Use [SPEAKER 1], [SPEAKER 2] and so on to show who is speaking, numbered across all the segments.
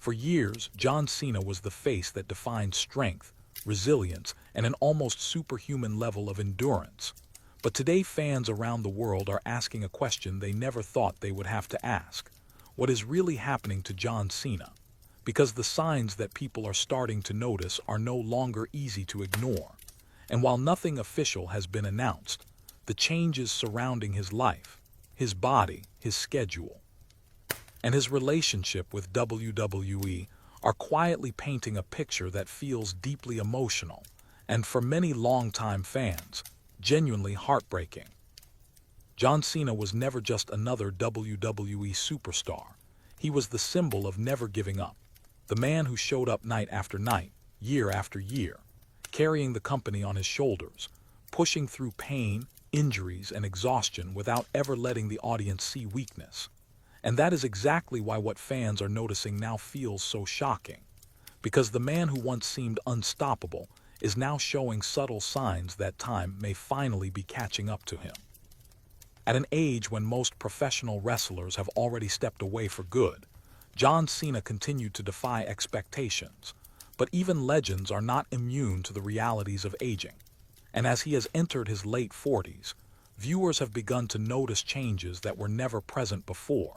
[SPEAKER 1] For years, John Cena was the face that defined strength, resilience, and an almost superhuman level of endurance. But today fans around the world are asking a question they never thought they would have to ask. What is really happening to John Cena? Because the signs that people are starting to notice are no longer easy to ignore. And while nothing official has been announced, the changes surrounding his life, his body, his schedule, and his relationship with WWE are quietly painting a picture that feels deeply emotional, and for many longtime fans, genuinely heartbreaking. John Cena was never just another WWE superstar. He was the symbol of never giving up, the man who showed up night after night, year after year, carrying the company on his shoulders, pushing through pain, injuries, and exhaustion without ever letting the audience see weakness. And that is exactly why what fans are noticing now feels so shocking. Because the man who once seemed unstoppable is now showing subtle signs that time may finally be catching up to him. At an age when most professional wrestlers have already stepped away for good, John Cena continued to defy expectations. But even legends are not immune to the realities of aging. And as he has entered his late 40s, viewers have begun to notice changes that were never present before.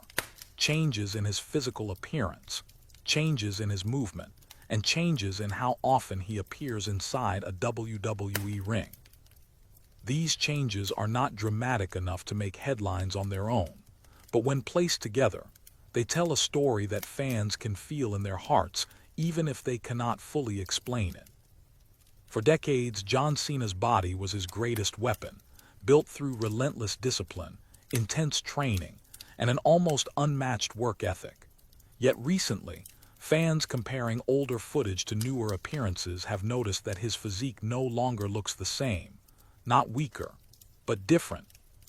[SPEAKER 1] Changes in his physical appearance, changes in his movement, and changes in how often he appears inside a WWE ring. These changes are not dramatic enough to make headlines on their own, but when placed together, they tell a story that fans can feel in their hearts even if they cannot fully explain it. For decades, John Cena's body was his greatest weapon, built through relentless discipline, intense training, and an almost unmatched work ethic. Yet recently, fans comparing older footage to newer appearances have noticed that his physique no longer looks the same, not weaker, but different,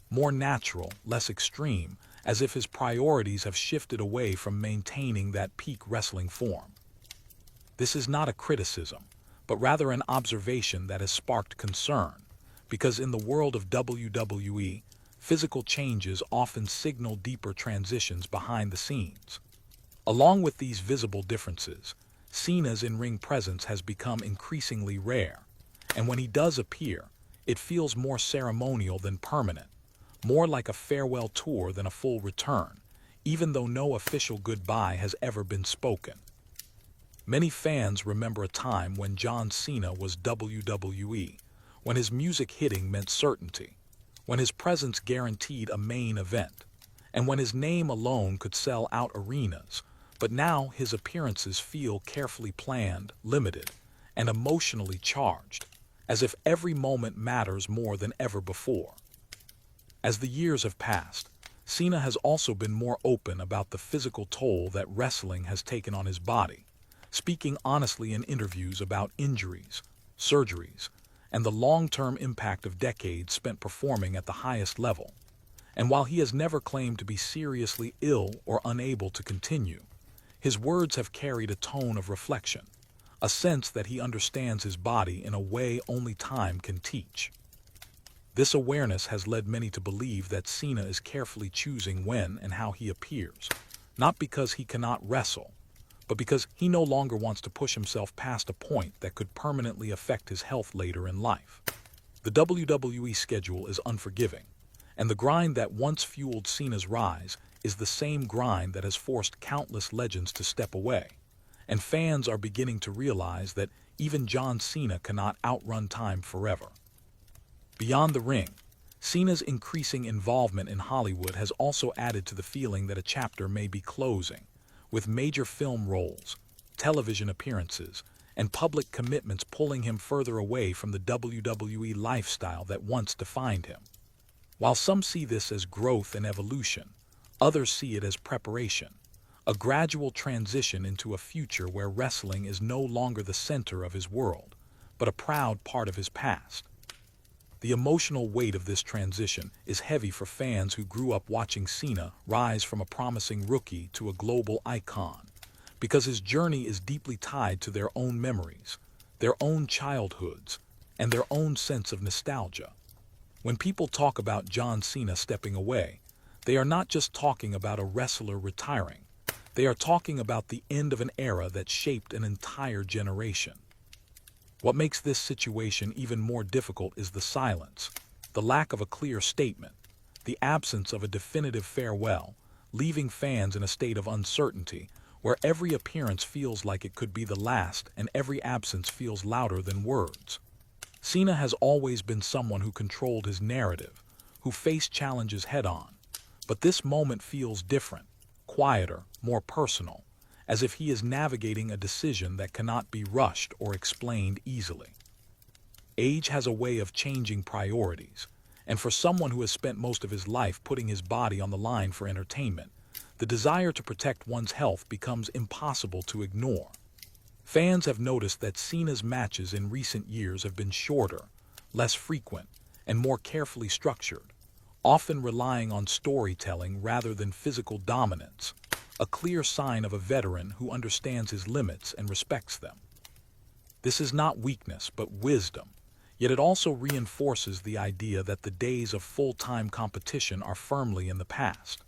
[SPEAKER 1] more natural, less extreme, as if his priorities have shifted away from maintaining that peak wrestling form. This is not a criticism, but rather an observation that has sparked concern, because in the world of WWE, physical changes often signal deeper transitions behind the scenes. Along with these visible differences, Cena's in-ring presence has become increasingly rare, and when he does appear, it feels more ceremonial than permanent, more like a farewell tour than a full return, even though no official goodbye has ever been spoken. Many fans remember a time when John Cena was WWE, when his music hitting meant certainty, when his presence guaranteed a main event, and when his name alone could sell out arenas. But now his appearances feel carefully planned, limited, and emotionally charged, as if every moment matters more than ever before. As the years have passed, Cena has also been more open about the physical toll that wrestling has taken on his body, speaking honestly in interviews about injuries, surgeries, and the long-term impact of decades spent performing at the highest level. And while he has never claimed to be seriously ill or unable to continue, his words have carried a tone of reflection, a sense that he understands his body in a way only time can teach. This awareness has led many to believe that Cena is carefully choosing when and how he appears, not because he cannot wrestle, but because he no longer wants to push himself past a point that could permanently affect his health later in life. The WWE schedule is unforgiving, and the grind that once fueled Cena's rise is the same grind that has forced countless legends to step away, and fans are beginning to realize that even John Cena cannot outrun time forever. Beyond the ring, Cena's increasing involvement in Hollywood has also added to the feeling that a chapter may be closing, with major film roles, television appearances, and public commitments pulling him further away from the WWE lifestyle that once defined him. While some see this as growth and evolution, others see it as preparation, a gradual transition into a future where wrestling is no longer the center of his world, but a proud part of his past. The emotional weight of this transition is heavy for fans who grew up watching Cena rise from a promising rookie to a global icon, because his journey is deeply tied to their own memories, their own childhoods, and their own sense of nostalgia. When people talk about John Cena stepping away, they are not just talking about a wrestler retiring. They are talking about the end of an era that shaped an entire generation. What makes this situation even more difficult is the silence, the lack of a clear statement, the absence of a definitive farewell, leaving fans in a state of uncertainty, where every appearance feels like it could be the last and every absence feels louder than words. Cena has always been someone who controlled his narrative, who faced challenges head-on. But this moment feels different, quieter, more personal, as if he is navigating a decision that cannot be rushed or explained easily. Age has a way of changing priorities, and for someone who has spent most of his life putting his body on the line for entertainment, the desire to protect one's health becomes impossible to ignore. Fans have noticed that Cena's matches in recent years have been shorter, less frequent, and more carefully structured, often relying on storytelling rather than physical dominance, a clear sign of a veteran who understands his limits and respects them. This is not weakness, but wisdom, yet it also reinforces the idea that the days of full-time competition are firmly in the past.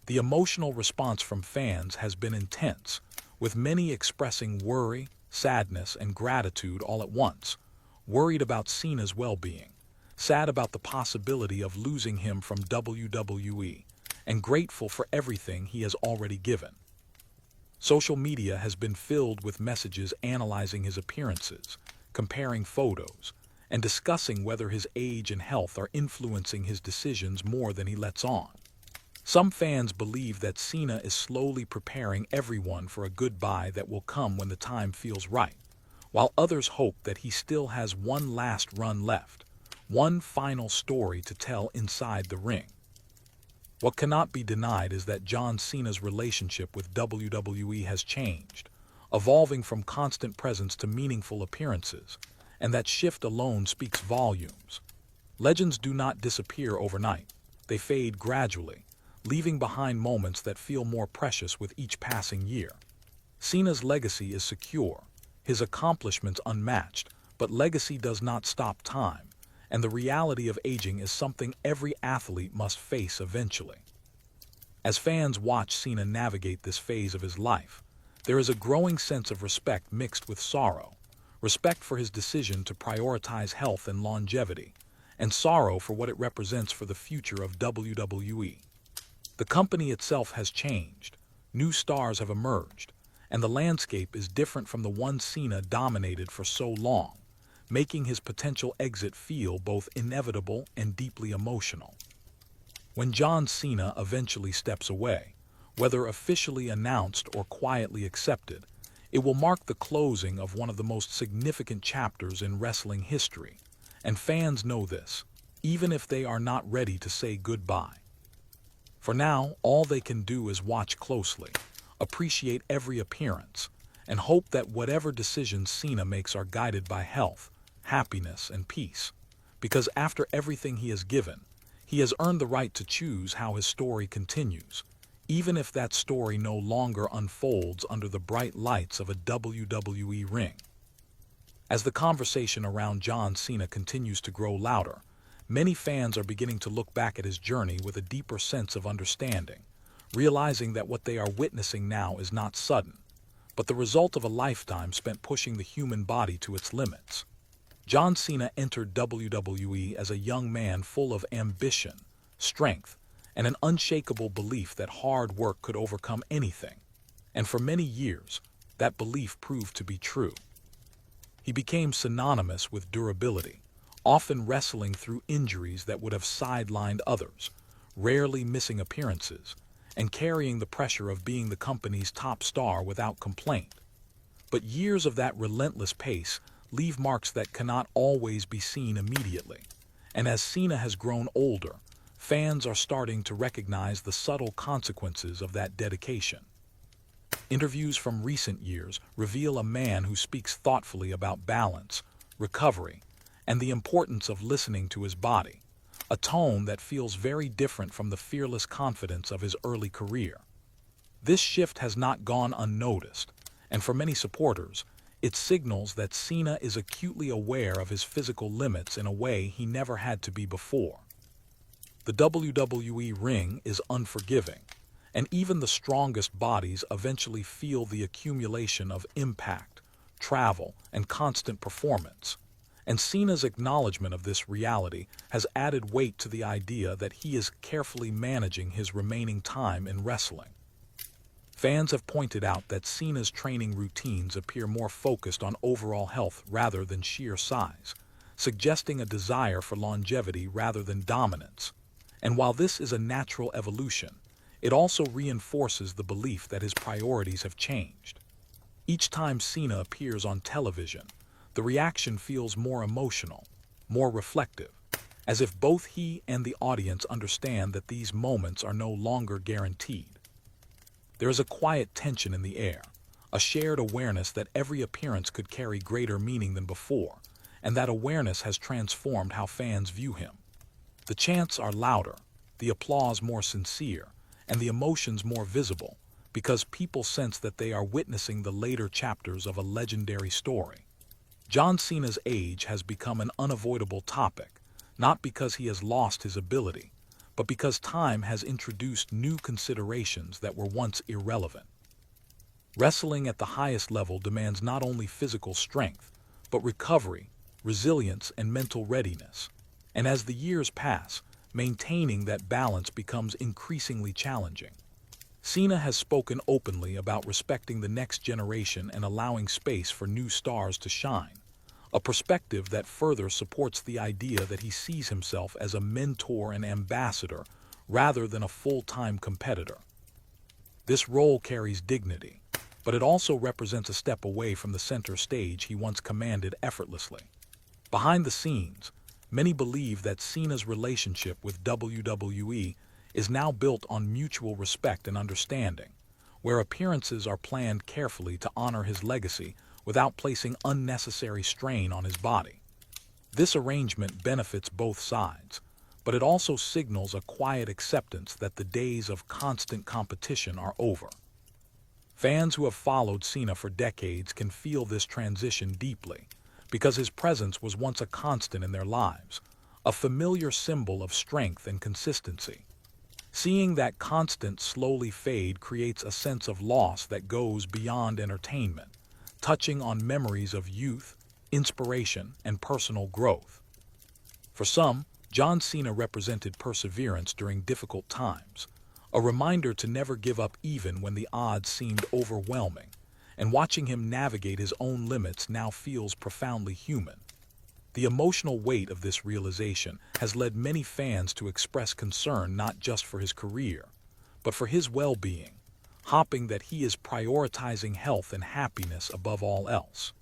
[SPEAKER 1] The emotional response from fans has been intense, with many expressing worry, sadness, and gratitude all at once, worried about Cena's well-being, sad about the possibility of losing him from WWE, and grateful for everything he has already given. Social media has been filled with messages analyzing his appearances, comparing photos, and discussing whether his age and health are influencing his decisions more than he lets on. Some fans believe that Cena is slowly preparing everyone for a goodbye that will come when the time feels right, while others hope that he still has one last run left, one final story to tell inside the ring. What cannot be denied is that John Cena's relationship with WWE has changed, evolving from constant presence to meaningful appearances, and that shift alone speaks volumes. Legends do not disappear overnight. They fade gradually, leaving behind moments that feel more precious with each passing year. Cena's legacy is secure, his accomplishments unmatched, but legacy does not stop time, and the reality of aging is something every athlete must face eventually. As fans watch Cena navigate this phase of his life, there is a growing sense of respect mixed with sorrow, respect for his decision to prioritize health and longevity, and sorrow for what it represents for the future of WWE. The company itself has changed, new stars have emerged, and the landscape is different from the one Cena dominated for so long, making his potential exit feel both inevitable and deeply emotional. When John Cena eventually steps away, whether officially announced or quietly accepted, it will mark the closing of one of the most significant chapters in wrestling history, and fans know this, even if they are not ready to say goodbye. For now, all they can do is watch closely, appreciate every appearance, and hope that whatever decisions Cena makes are guided by health, happiness, and peace. Because after everything he has given, he has earned the right to choose how his story continues, even if that story no longer unfolds under the bright lights of a WWE ring. As the conversation around John Cena continues to grow louder, many fans are beginning to look back at his journey with a deeper sense of understanding, realizing that what they are witnessing now is not sudden, but the result of a lifetime spent pushing the human body to its limits. John Cena entered WWE as a young man full of ambition, strength, and an unshakable belief that hard work could overcome anything. And for many years, that belief proved to be true. He became synonymous with durability, often wrestling through injuries that would have sidelined others, rarely missing appearances, and carrying the pressure of being the company's top star without complaint. But years of that relentless pace leave marks that cannot always be seen immediately, and as Cena has grown older, fans are starting to recognize the subtle consequences of that dedication. Interviews from recent years reveal a man who speaks thoughtfully about balance, recovery, and the importance of listening to his body, a tone that feels very different from the fearless confidence of his early career. This shift has not gone unnoticed, and for many supporters, it signals that Cena is acutely aware of his physical limits in a way he never had to be before. The WWE ring is unforgiving, and even the strongest bodies eventually feel the accumulation of impact, travel, and constant performance. And Cena's acknowledgement of this reality has added weight to the idea that he is carefully managing his remaining time in wrestling. Fans have pointed out that Cena's training routines appear more focused on overall health rather than sheer size, suggesting a desire for longevity rather than dominance. And while this is a natural evolution, it also reinforces the belief that his priorities have changed. Each time Cena appears on television, the reaction feels more emotional, more reflective, as if both he and the audience understand that these moments are no longer guaranteed. There is a quiet tension in the air, a shared awareness that every appearance could carry greater meaning than before, and that awareness has transformed how fans view him. The chants are louder, the applause more sincere, and the emotions more visible, because people sense that they are witnessing the later chapters of a legendary story. John Cena's age has become an unavoidable topic, not because he has lost his ability, but because time has introduced new considerations that were once irrelevant. Wrestling at the highest level demands not only physical strength, but recovery, resilience, and mental readiness. And as the years pass, maintaining that balance becomes increasingly challenging. Cena has spoken openly about respecting the next generation and allowing space for new stars to shine, a perspective that further supports the idea that he sees himself as a mentor and ambassador rather than a full-time competitor. This role carries dignity, but it also represents a step away from the center stage he once commanded effortlessly. Behind the scenes, many believe that Cena's relationship with WWE is now built on mutual respect and understanding, where appearances are planned carefully to honor his legacy without placing unnecessary strain on his body. This arrangement benefits both sides, but it also signals a quiet acceptance that the days of constant competition are over. Fans who have followed Cena for decades can feel this transition deeply, because his presence was once a constant in their lives, a familiar symbol of strength and consistency. Seeing that constant slowly fade creates a sense of loss that goes beyond entertainment, touching on memories of youth, inspiration, and personal growth. For some, John Cena represented perseverance during difficult times, a reminder to never give up even when the odds seemed overwhelming, and watching him navigate his own limits now feels profoundly human. The emotional weight of this realization has led many fans to express concern not just for his career, but for his well-being, hoping that he is prioritizing health and happiness above all else.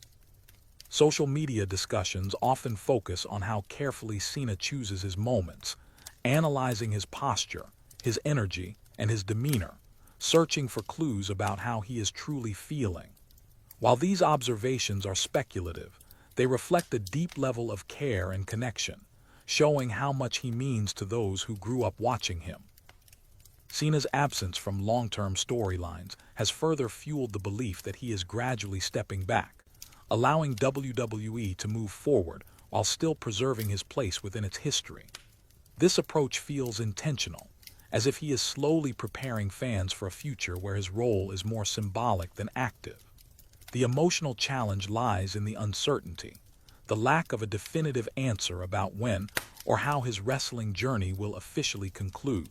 [SPEAKER 1] Social media discussions often focus on how carefully Cena chooses his moments, analyzing his posture, his energy, and his demeanor, searching for clues about how he is truly feeling. While these observations are speculative, they reflect a deep level of care and connection, showing how much he means to those who grew up watching him. Cena's absence from long-term storylines has further fueled the belief that he is gradually stepping back, allowing WWE to move forward while still preserving his place within its history. This approach feels intentional, as if he is slowly preparing fans for a future where his role is more symbolic than active. The emotional challenge lies in the uncertainty, the lack of a definitive answer about when or how his wrestling journey will officially conclude.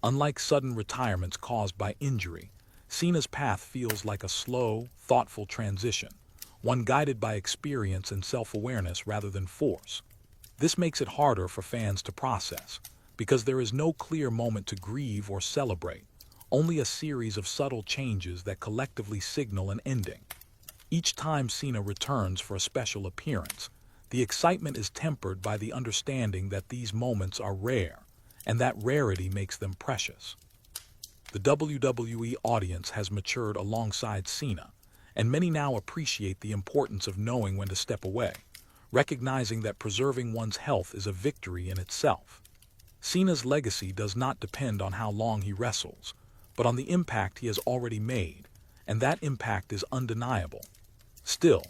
[SPEAKER 1] Unlike sudden retirements caused by injury, Cena's path feels like a slow, thoughtful transition, one guided by experience and self-awareness rather than force. This makes it harder for fans to process, because there is no clear moment to grieve or celebrate, only a series of subtle changes that collectively signal an ending. Each time Cena returns for a special appearance, the excitement is tempered by the understanding that these moments are rare, and that rarity makes them precious. The WWE audience has matured alongside Cena, and many now appreciate the importance of knowing when to step away, recognizing that preserving one's health is a victory in itself. Cena's legacy does not depend on how long he wrestles, but on the impact he has already made, and that impact is undeniable. Still,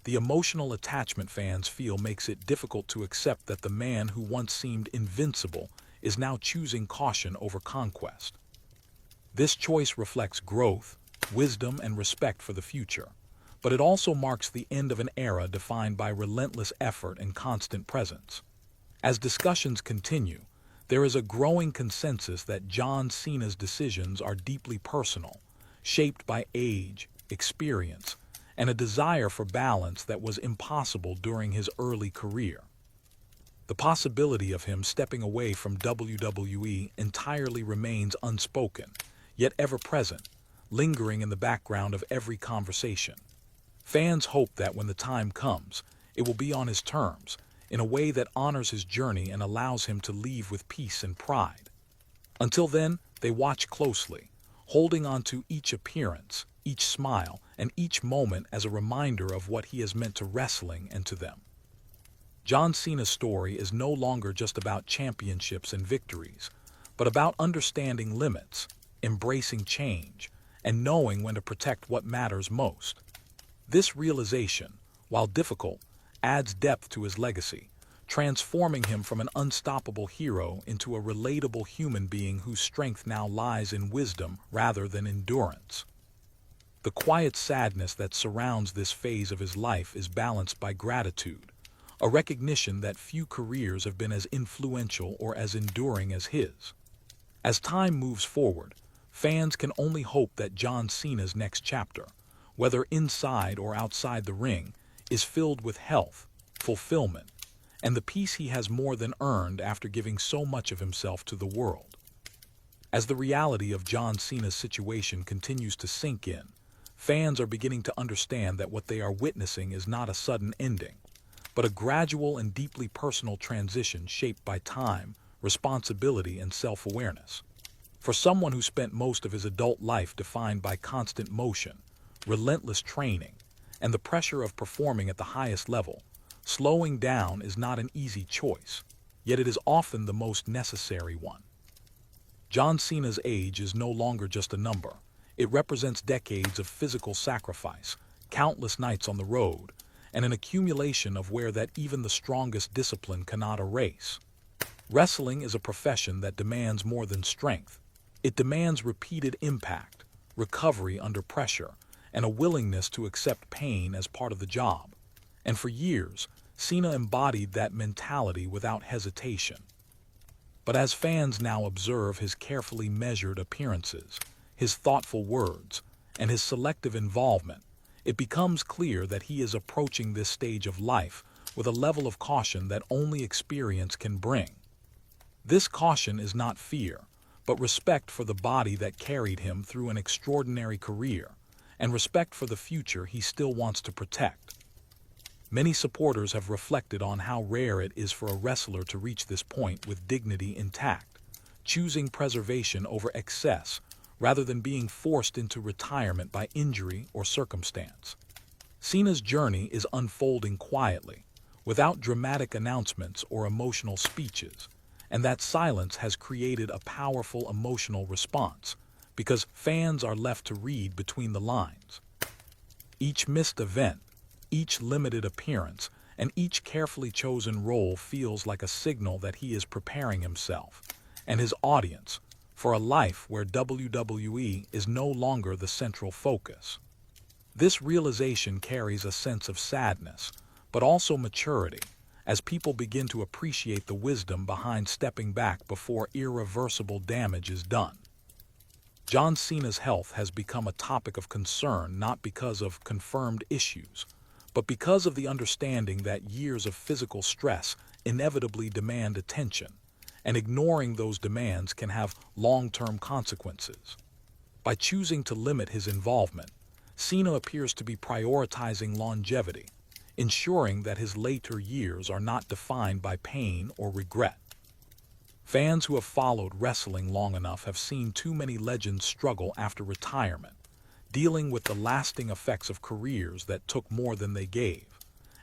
[SPEAKER 1] the emotional attachment fans feel makes it difficult to accept that the man who once seemed invincible is now choosing caution over conquest. This choice reflects growth, wisdom, and respect for the future, but it also marks the end of an era defined by relentless effort and constant presence. As discussions continue, there is a growing consensus that John Cena's decisions are deeply personal, shaped by age, experience, and a desire for balance that was impossible during his early career. The possibility of him stepping away from WWE entirely remains unspoken, yet ever present, lingering in the background of every conversation. Fans hope that when the time comes, it will be on his terms, in a way that honors his journey and allows him to leave with peace and pride. Until then, they watch closely, holding on to each appearance, each smile, and each moment as a reminder of what he has meant to wrestling and to them. John Cena's story is no longer just about championships and victories, but about understanding limits, embracing change, and knowing when to protect what matters most. This realization, while difficult, adds depth to his legacy, transforming him from an unstoppable hero into a relatable human being whose strength now lies in wisdom rather than endurance. The quiet sadness that surrounds this phase of his life is balanced by gratitude, a recognition that few careers have been as influential or as enduring as his. As time moves forward, fans can only hope that John Cena's next chapter, whether inside or outside the ring, is filled with health, fulfillment, and the peace he has more than earned after giving so much of himself to the world. As the reality of John Cena's situation continues to sink in, fans are beginning to understand that what they are witnessing is not a sudden ending, but a gradual and deeply personal transition shaped by time, responsibility, and self-awareness. For someone who spent most of his adult life defined by constant motion, relentless training, and the pressure of performing at the highest level, slowing down is not an easy choice, yet it is often the most necessary one. John Cena's age is no longer just a number. It represents decades of physical sacrifice, countless nights on the road, and an accumulation of wear that even the strongest discipline cannot erase. Wrestling is a profession that demands more than strength. It demands repeated impact, recovery under pressure, and a willingness to accept pain as part of the job. And for years, Cena embodied that mentality without hesitation. But as fans now observe his carefully measured appearances, his thoughtful words, and his selective involvement, it becomes clear that he is approaching this stage of life with a level of caution that only experience can bring. This caution is not fear, but respect for the body that carried him through an extraordinary career, and respect for the future he still wants to protect. Many supporters have reflected on how rare it is for a wrestler to reach this point with dignity intact, choosing preservation over excess rather than being forced into retirement by injury or circumstance. Cena's journey is unfolding quietly, without dramatic announcements or emotional speeches, and that silence has created a powerful emotional response, because fans are left to read between the lines. Each missed event, each limited appearance, and each carefully chosen role feels like a signal that he is preparing himself and his audience for a life where WWE is no longer the central focus. This realization carries a sense of sadness, but also maturity, as people begin to appreciate the wisdom behind stepping back before irreversible damage is done. John Cena's health has become a topic of concern not because of confirmed issues, but because of the understanding that years of physical stress inevitably demand attention, and ignoring those demands can have long-term consequences. By choosing to limit his involvement, Cena appears to be prioritizing longevity, ensuring that his later years are not defined by pain or regret. Fans who have followed wrestling long enough have seen too many legends struggle after retirement, dealing with the lasting effects of careers that took more than they gave,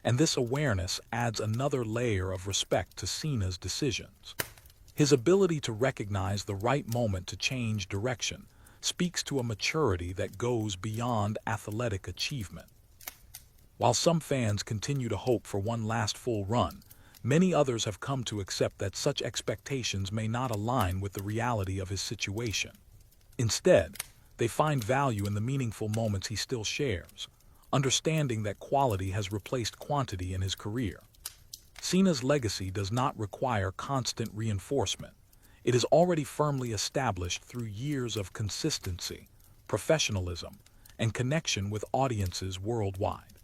[SPEAKER 1] and this awareness adds another layer of respect to Cena's decisions. His ability to recognize the right moment to change direction speaks to a maturity that goes beyond athletic achievement. While some fans continue to hope for one last full run, many others have come to accept that such expectations may not align with the reality of his situation. Instead, they find value in the meaningful moments he still shares, understanding that quality has replaced quantity in his career. Cena's legacy does not require constant reinforcement. It is already firmly established through years of consistency, professionalism, and connection with audiences worldwide.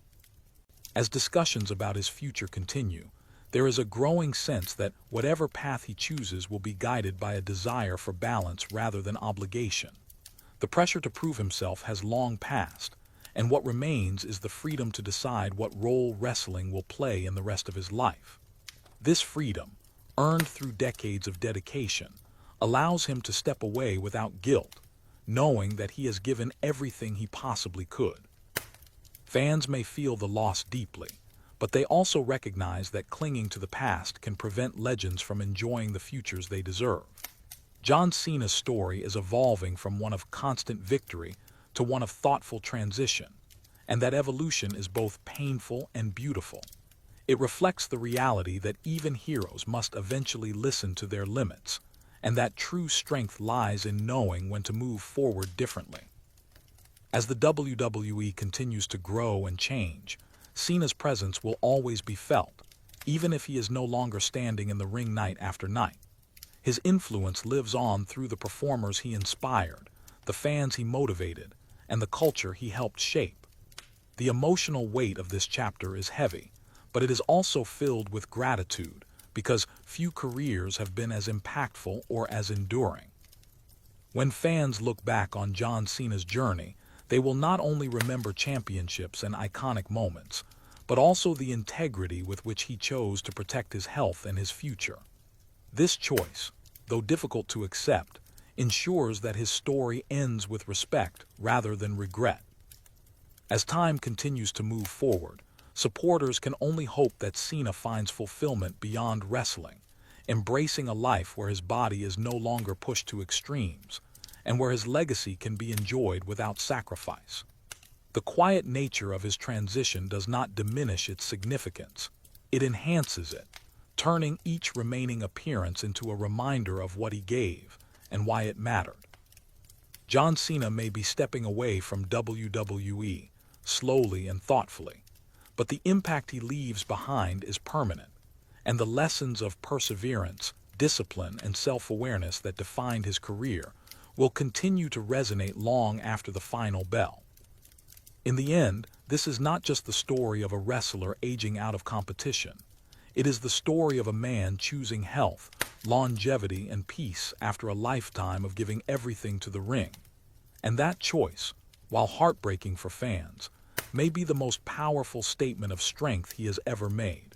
[SPEAKER 1] As discussions about his future continue, there is a growing sense that whatever path he chooses will be guided by a desire for balance rather than obligation. The pressure to prove himself has long passed, and what remains is the freedom to decide what role wrestling will play in the rest of his life. This freedom, earned through decades of dedication, allows him to step away without guilt, knowing that he has given everything he possibly could. Fans may feel the loss deeply, but they also recognize that clinging to the past can prevent legends from enjoying the futures they deserve. John Cena's story is evolving from one of constant victory to one of thoughtful transition, and that evolution is both painful and beautiful. It reflects the reality that even heroes must eventually listen to their limits, and that true strength lies in knowing when to move forward differently. As the WWE continues to grow and change, Cena's presence will always be felt, even if he is no longer standing in the ring night after night. His influence lives on through the performers he inspired, the fans he motivated, and the culture he helped shape. The emotional weight of this chapter is heavy, but it is also filled with gratitude, because few careers have been as impactful or as enduring. When fans look back on John Cena's journey, they will not only remember championships and iconic moments, but also the integrity with which he chose to protect his health and his future. This choice, though difficult to accept, ensures that his story ends with respect rather than regret. As time continues to move forward, supporters can only hope that Cena finds fulfillment beyond wrestling, embracing a life where his body is no longer pushed to extremes, and where his legacy can be enjoyed without sacrifice. The quiet nature of his transition does not diminish its significance. It enhances it, turning each remaining appearance into a reminder of what he gave and why it mattered. John Cena may be stepping away from WWE, slowly and thoughtfully, but the impact he leaves behind is permanent, and the lessons of perseverance, discipline, and self-awareness that defined his career will continue to resonate long after the final bell. In the end, this is not just the story of a wrestler aging out of competition. It is the story of a man choosing health, longevity, and peace after a lifetime of giving everything to the ring. And that choice, while heartbreaking for fans, may be the most powerful statement of strength he has ever made.